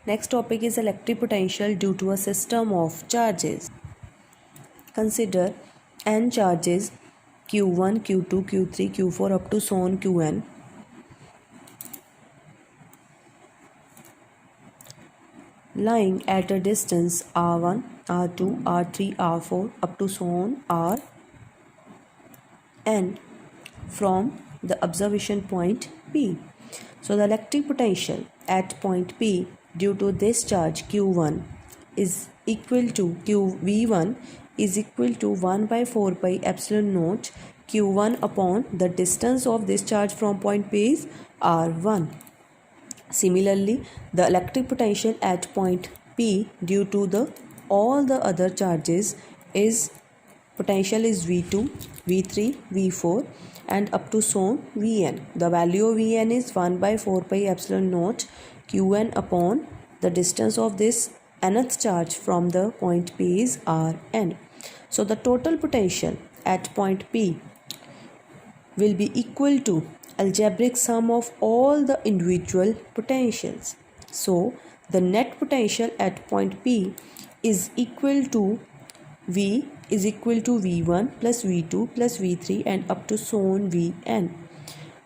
Next topic is electric potential due to a system of charges. Consider n charges Q1, Q2, Q3, Q4 up to so on Qn lying at a distance R1, R2, R3, R4 up to so on Rn from the observation point P. So the electric potential at point P due to this charge Q1 is equal to V1 is equal to 1 by 4 pi epsilon naught Q1 upon the distance of this charge from point P is R1. Similarly, the electric potential at point P due to all the other charges is potential is V2, V3, V4 and up to so on Vn. The value of Vn is 1 by 4 pi epsilon naught Qn upon the distance of this nth charge from the point P is Rn. So the total potential at point P will be equal to algebraic sum of all the individual potentials. So the net potential at point P is equal to V is equal to V1 plus V2 plus V3 and up to so on Vn.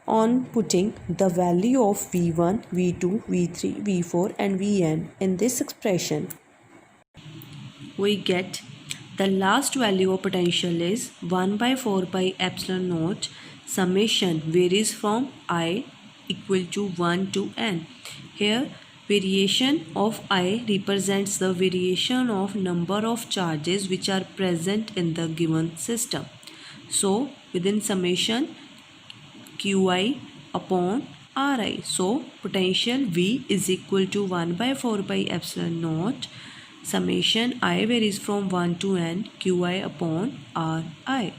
On putting the value of V1, V2, V3, V4 and Vn in this expression, we get the last value of potential is 1 by 4 pi epsilon naught summation varies from I equal to 1 to n. Here variation of I represents the variation of number of charges which are present in the given system. So within summation Qi upon Ri. So potential V is equal to 1 by 4 pi epsilon naught summation I varies from 1 to n Qi upon Ri.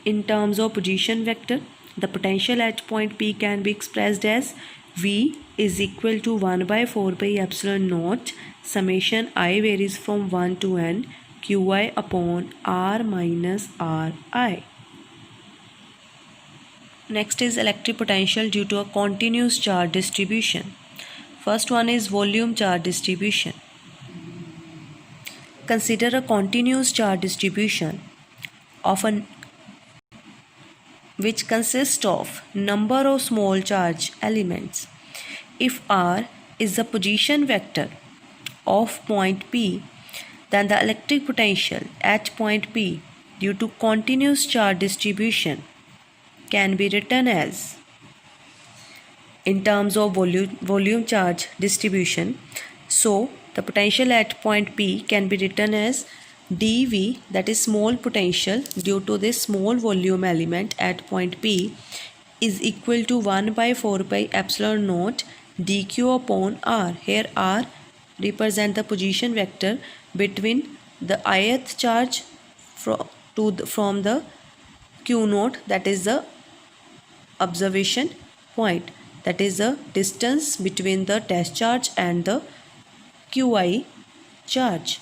In terms of position vector, the potential at point P can be expressed as V is equal to 1 by 4 pi epsilon naught summation I varies from 1 to n Qi upon R minus Ri. Next is electric potential due to a continuous charge distribution. First one is volume charge distribution. Consider a continuous charge distribution of which consists of number of small charge elements. If R is the position vector of point P, then the electric potential at point P due to continuous charge distribution can be written as, in terms of volume charge distribution, so the potential at point P can be written as dV, that is small potential due to this small volume element at point P, is equal to 1 by 4 pi epsilon naught dq upon R. Here R represent the position vector between the ith charge from the Q naught, that is the observation point, that is the distance between the test charge and the Qi charge.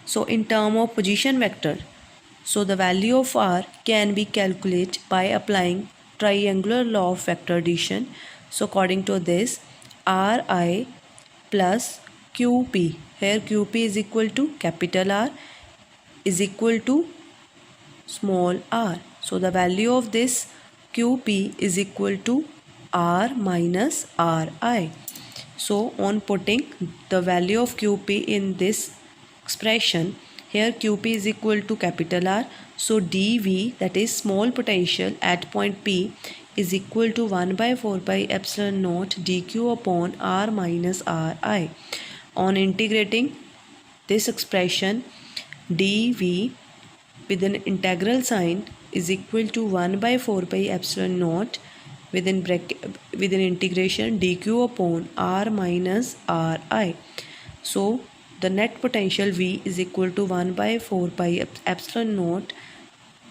So in term of position vector, so the value of R can be calculated by applying triangular law of vector addition. So according to this, Ri plus Qp, here Qp is equal to capital R is equal to small r. So the value of this Qp is equal to R minus Ri. So on putting the value of Qp in this expression, here Qp is equal to capital R. So dV, that is small potential at point P, is equal to 1 by 4 pi epsilon naught dq upon R minus Ri. On integrating this expression, dV with an integral sign is equal to 1 by 4 pi epsilon naught within integration dq upon R minus Ri. So the net potential V is equal to 1 by 4 pi epsilon naught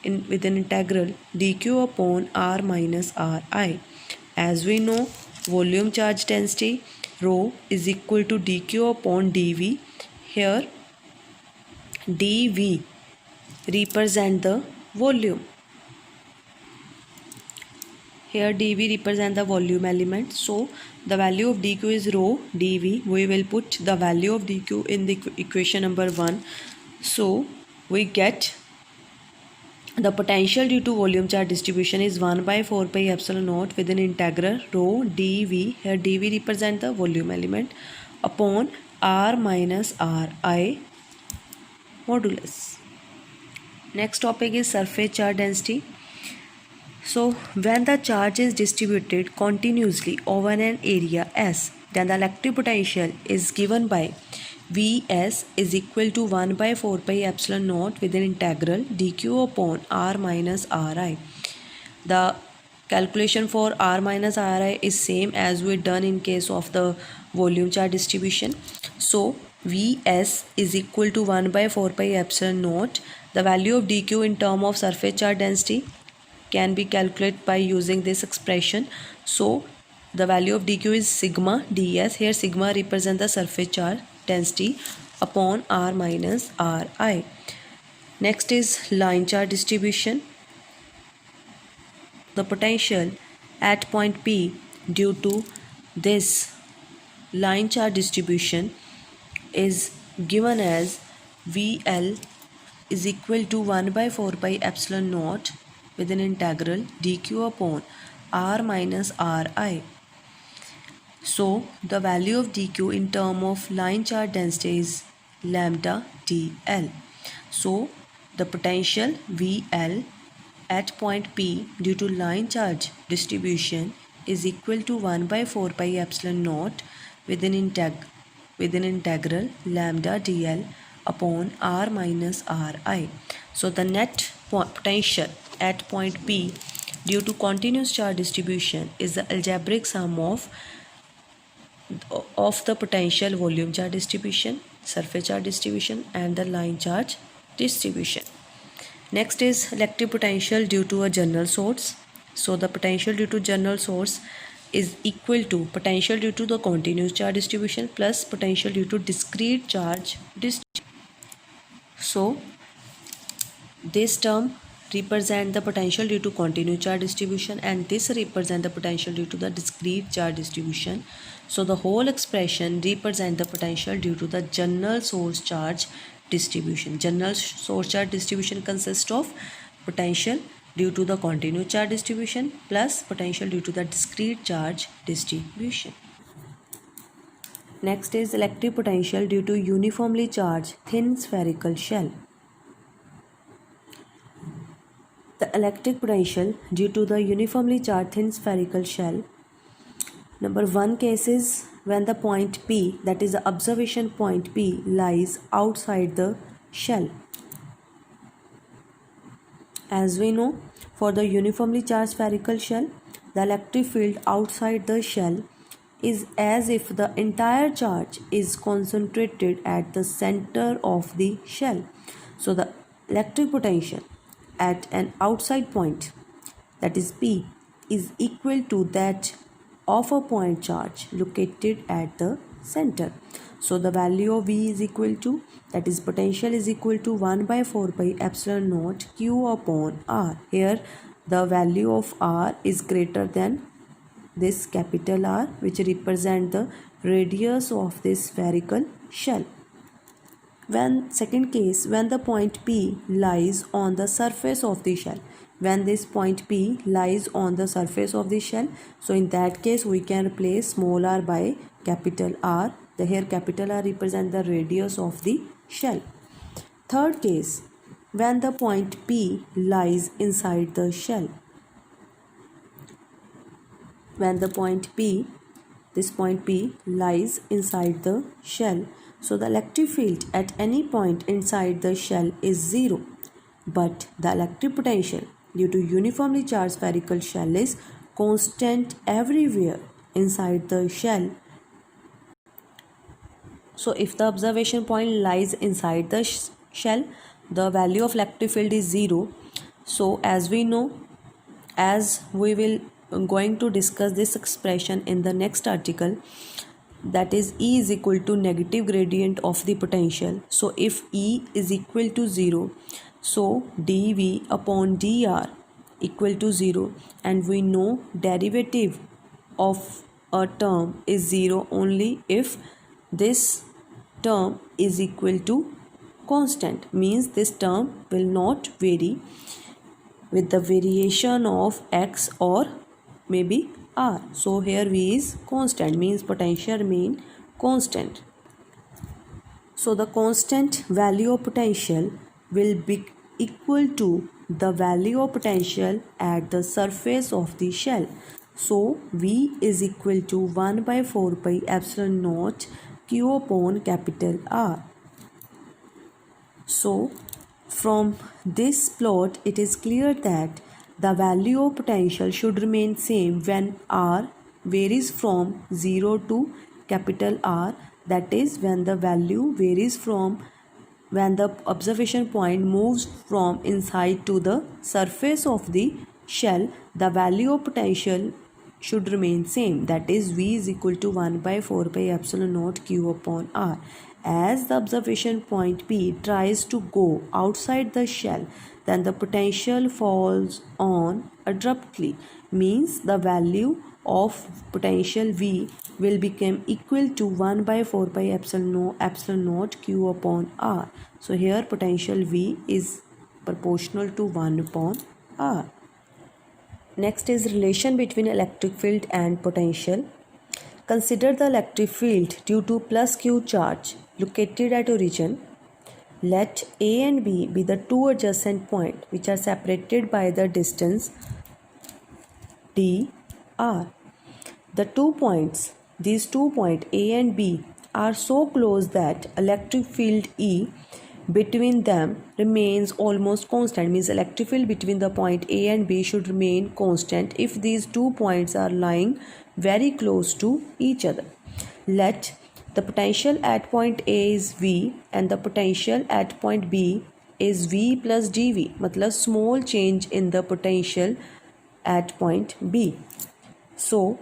with an integral dq upon R minus Ri. As we know, volume charge density rho is equal to dq upon dV. Here dV represent the volume. here dV represent the volume element. So the value of dq is rho dV. We will put the value of dq in the equation number 1. So we get the potential due to volume charge distribution is 1 by 4 pi epsilon naught with an integral rho dV. Here dV represent the volume element upon r minus ri modulus. Next topic is surface charge density. So when the charge is distributed continuously over an area S, then the electric potential is given by Vs is equal to 1 by 4 pi epsilon naught with an integral dq upon r minus ri. The calculation for r minus ri is same as we done in case of the volume charge distribution. So Vs is equal to 1 by 4 pi epsilon naught. The value of dq in term of surface charge density can be calculated by using this expression. So the value of dq is sigma ds. Here sigma represents the surface charge density upon r minus ri. Next is line charge distribution. The potential at point P due to this line charge distribution is given as VL is equal to 1 by 4 pi epsilon naught with an integral dq upon r minus ri. So the value of dq in term of line charge density is lambda dl. So the potential VL at point P due to line charge distribution is equal to 1 by 4 pi epsilon naught with an integral lambda dl upon r minus ri. So the net potential at point P due to continuous charge distribution is the algebraic sum of the potential volume charge distribution, surface charge distribution and the line charge distribution. Next is electric potential due to a general source. So the potential due to general source is equal to potential due to the continuous charge distribution plus potential due to discrete charge distribution. So this term represent the potential due to continuous charge distribution and this represent the potential due to the discrete charge distribution. So the whole expression represent the potential due to the general source charge distribution. General source charge distribution consists of potential due to the continuous charge distribution plus potential due to the discrete charge distribution. Next is electric potential due to uniformly charged thin spherical shell. The electric potential due to the uniformly charged thin spherical shell. Number 1 case is when the point P, that is the observation point P, lies outside the shell. As we know, for the uniformly charged spherical shell, the electric field outside the shell is as if the entire charge is concentrated at the center of the shell. So the electric potential at an outside point, that is P, is equal to that of a point charge located at the center. So the value of V is equal to, that is potential is equal to 1 by 4 pi epsilon naught Q upon R. Here the value of R is greater than this capital R, which represent the radius of this spherical shell. When second case, when the point P lies on the surface of the shell, when this point P lies on the surface of the shell, so in that case we can replace small r by capital R. Here capital R represent the radius of the shell. Third case, when the point P lies inside the shell. When the point P, this point P lies inside the shell, so the electric field at any point inside the shell is 0, but the electric potential due to uniformly charged spherical shell is constant everywhere inside the shell. So if the observation point lies inside the shell, the value of electric field is 0. So as we know, as we will going to discuss this expression in the next article, that is E is equal to negative gradient of the potential. So if E is equal to 0, so dV upon dr equal to 0, and we know derivative of a term is 0 only if this term is equal to constant, means this term will not vary with the variation of x or maybe r. So here v is constant, means potential remain constant. So the constant value of potential will be equal to the value of potential at the surface of the shell. So V is equal to 1 by 4 pi epsilon naught Q upon capital R. So from this plot it is clear that the value of potential should remain same when R varies from 0 to capital R, that is when the value varies from when the observation point moves from inside to the surface of the shell, the value of potential should remain same, that is V is equal to 1 by 4 pi epsilon naught Q upon R. As the observation point P tries to go outside the shell, then the potential falls on abruptly, means the value of potential V will become equal to 1 by 4 pi epsilon naught Q upon R. So here potential V is proportional to 1 upon R. Next is relation between electric field and potential. Consider the electric field due to plus Q charge located at origin. Let A and B be the two adjacent points which are separated by the distance dr. These two points A and B are so close that electric field E between them remains almost constant, means electric field between the point A and B should remain constant if these 2 points are lying very close to each other. Let the potential at point A is V and the potential at point B is V plus dV, मतलब small change in the potential at point B. So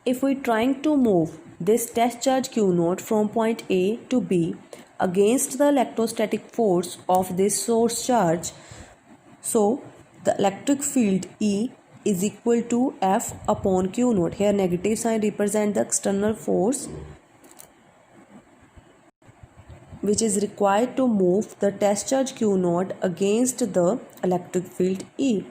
if we trying to move this test charge Q naught from point A to B against the electrostatic force of this source charge, so the electric field E is equal to F upon Q naught. Here negative sign represent the external force which is required to move the test charge Q naught against the electric field E.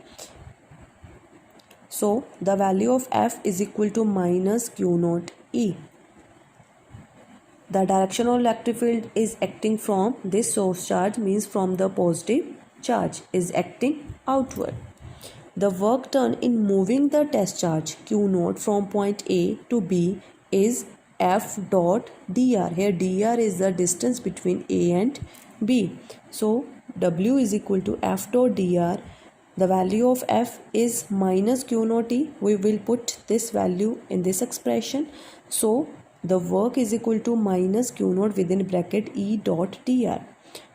So the value of F is equal to minus Q naught E. The direction of electric field is acting from this source charge, means from the positive charge is acting outward. The work done in moving the test charge Q naught from point A to B is F dot dr. Here dr is the distance between A and B. So W is equal to F dot dr. The value of F is minus Q naught E. We will put this value in this expression. So the work is equal to minus Q naught within bracket E dot dr.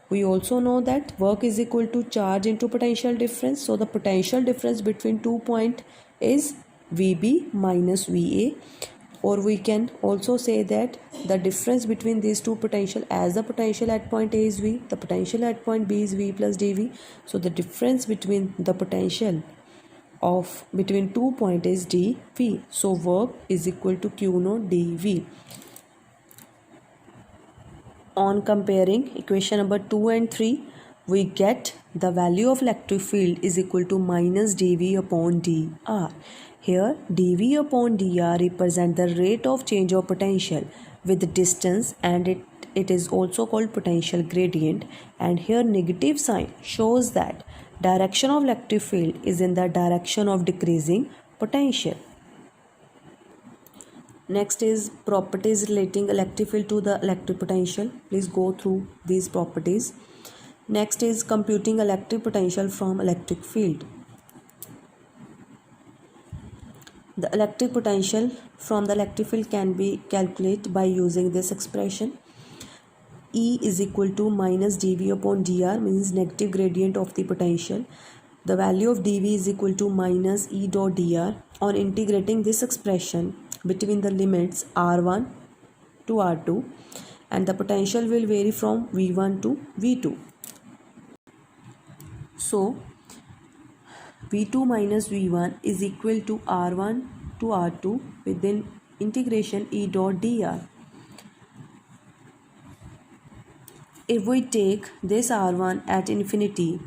We also know that work is equal to charge into potential difference. So the potential difference between 2 points is VB minus VA. Or we can also say that the difference between these two potential, as the potential at point A is V, the potential at point B is V plus dV. So the difference between the potential of between 2 points is dV. So work is equal to Q naught dV. On comparing equation number 2 and 3, we get the value of electric field is equal to minus dV upon dr. Here dV upon dr represent the rate of change of potential with distance, and it is also called potential gradient, and here negative sign shows that direction of electric field is in the direction of decreasing potential. Next is properties relating electric field to the electric potential. Please go through these properties. Next is computing electric potential from electric field. The electric potential from the electric field can be calculated by using this expression. E is equal to minus dV upon dr, means negative gradient of the potential. The value of dV is equal to minus E dot dr. On integrating this expression between the limits R1 to R2, and the potential will vary from V1 to V2. So V2 minus V1 is equal to R1 to R2 within integration E dot dr. If we take this R1 at infinity,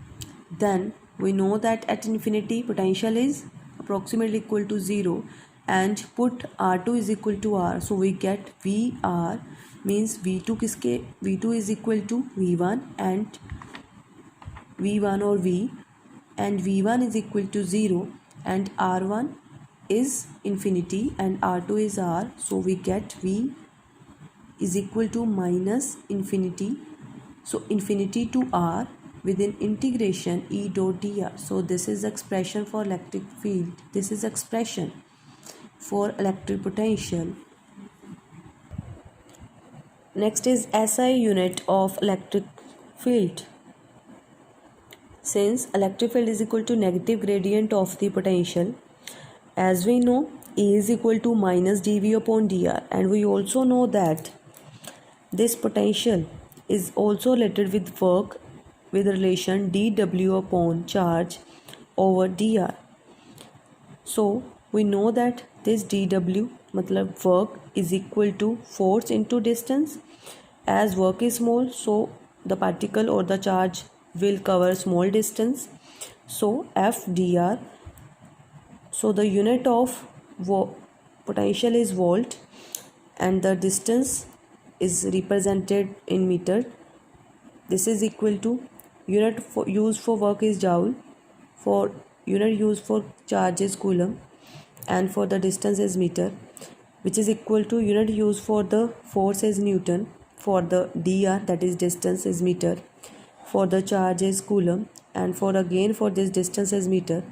then we know that at infinity potential is approximately equal to 0, and put R2 is equal to R, so we get VR means V2 is equal to V1 and V1 or V, and V1 is equal to 0, and R1 is infinity and R2 is R, so we get V is equal to minus infinity, so infinity to R within integration E dot dr. So this is expression for electric field, this is expression for electric potential. Next is SI unit of electric field. Since electric field is equal to negative gradient of the potential, as we know E is equal to minus dV upon dr, and we also know that this potential is also related with work with relation dW upon charge over dr. So we know that this dW matlab work is equal to force into distance. As work is small, so the particle or the charge will cover small distance, so F dr. So the unit of potential is volt and the distance is represented in meter. This is equal to unit used for work is joule, for unit used for charge is coulomb, and for the distance is meter, which is equal to unit used for the force is newton, for the dr that is distance is meter, for the charge is coulomb, and for again for this distance is meter.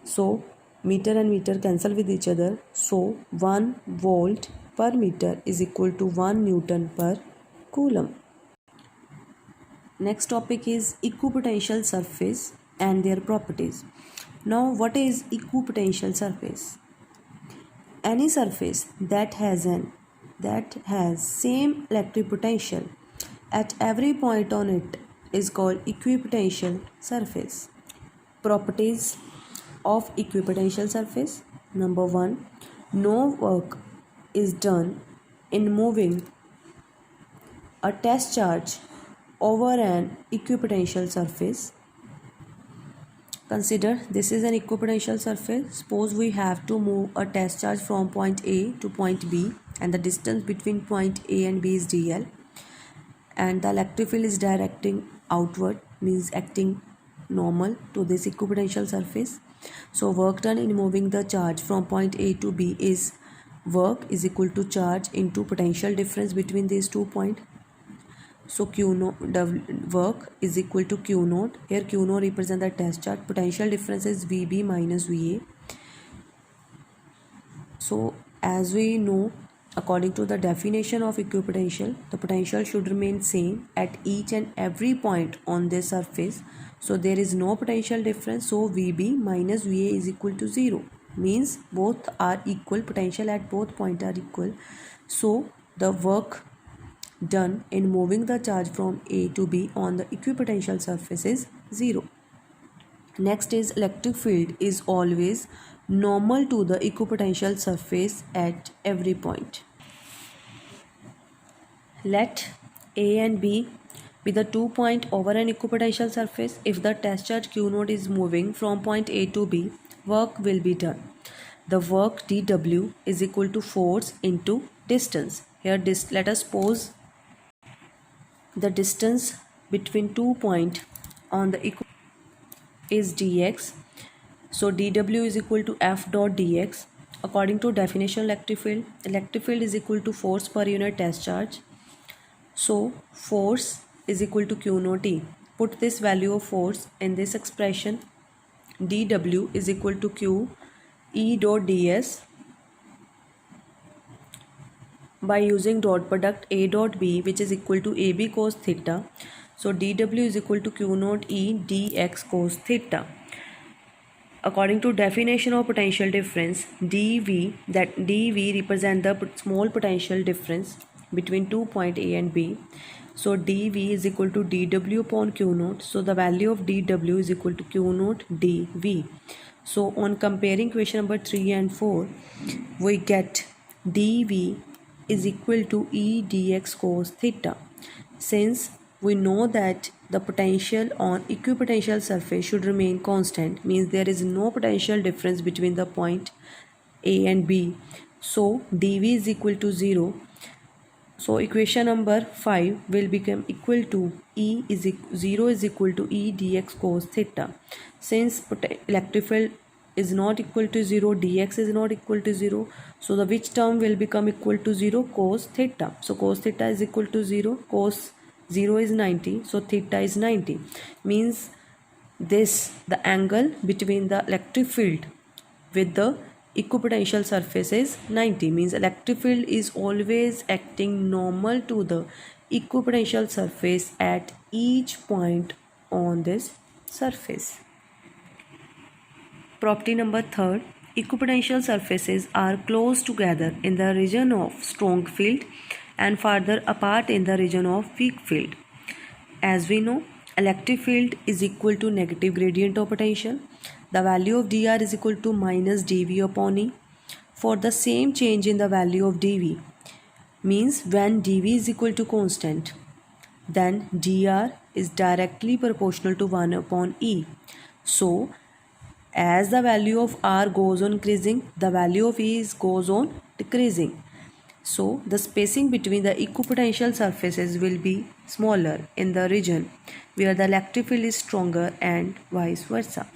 So meter and meter cancel with each other, so 1 volt per meter is equal to 1 newton per coulomb. Next topic is equipotential surface and their properties. Now what is equipotential surface? Any surface that has same electric potential at every point on it is called equipotential surface. Properties of equipotential surface. Number 1, no work is done in moving a test charge over an equipotential surface. Consider this is an equipotential surface. Suppose we have to move a test charge from point A to point B, and the distance between point A and B is dl, and the electric field is directing outward, means acting normal to this equipotential surface. So work done in moving the charge from point A to B is work is equal to charge into potential difference between these 2 points. So Q naught work is equal to Q naught. Here Q naught represents the test charge. Potential difference is VB minus VA. So as we know, according to the definition of equipotential, the potential should remain same at each and every point on this surface. So there is no potential difference. So VB minus VA is equal to 0. Means both are equal. Potential at both points are equal. So the work done in moving the charge from A to B on the equipotential surface is 0. Next is electric field is always normal to the equipotential surface at every point. Let A and B be the 2 points over an equipotential surface. If the test charge Q naught is moving from point A to B, work will be done. The work dW is equal to force into distance. Here let us suppose the distance between 2 points on the is dx. So dW is equal to F dot dx. According to definition electric field is equal to force per unit test charge. So force is equal to Q naught E. Put this value of force in this expression. dW is equal to Q E dot ds by using dot product A dot B, which is equal to AB cos theta. So dW is equal to Q naught E dx cos theta. According to definition of potential difference, dV, that dV represent the small potential difference between 2 points A and B. So dV is equal to dW upon Q naught. So the value of dW is equal to Q naught dV. So on comparing question number 3 and 4, we get dV is equal to E dx cos theta. Since we know that the potential on equipotential surface should remain constant, means there is no potential difference between the point A and B. So dV is equal to 0. So equation number 5 will become equal to 0 is equal to E dx cos theta. Since electric field is not equal to 0, dx is not equal to 0, so the which term will become equal to 0? Cos theta. So cos theta is equal to 0. Cos 0 is 90, so theta is 90. Means the angle between the electric field with the equipotential surface is 90. Means electric field is always acting normal to the equipotential surface at each point on this surface. Property number 3, equipotential surfaces are close together in the region of strong field and farther apart in the region of weak field. As we know, electric field is equal to negative gradient of potential. The value of dr is equal to minus dV upon E. For the same change in the value of dV, means when dV is equal to constant, then dr is directly proportional to 1 upon E. So as the value of r goes on increasing, the value of E goes on decreasing. So the spacing between the equipotential surfaces will be smaller in the region where the electric field is stronger and vice versa.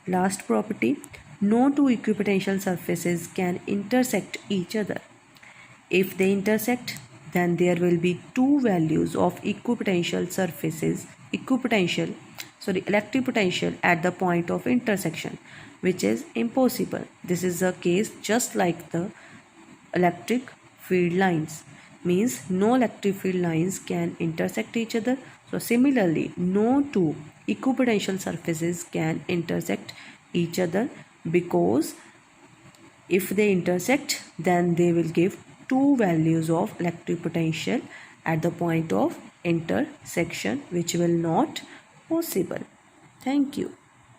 Last property, no two equipotential surfaces can intersect each other. If they intersect, then there will be two values of equipotential surfaces, electric potential at the point of intersection, which is impossible. This is the case just like the electric field lines. Means no electric field lines can intersect each other. So similarly, no two equipotential surfaces can intersect each other, because if they intersect, then they will give two values of electric potential at the point of intersection, which will not possible. Thank you.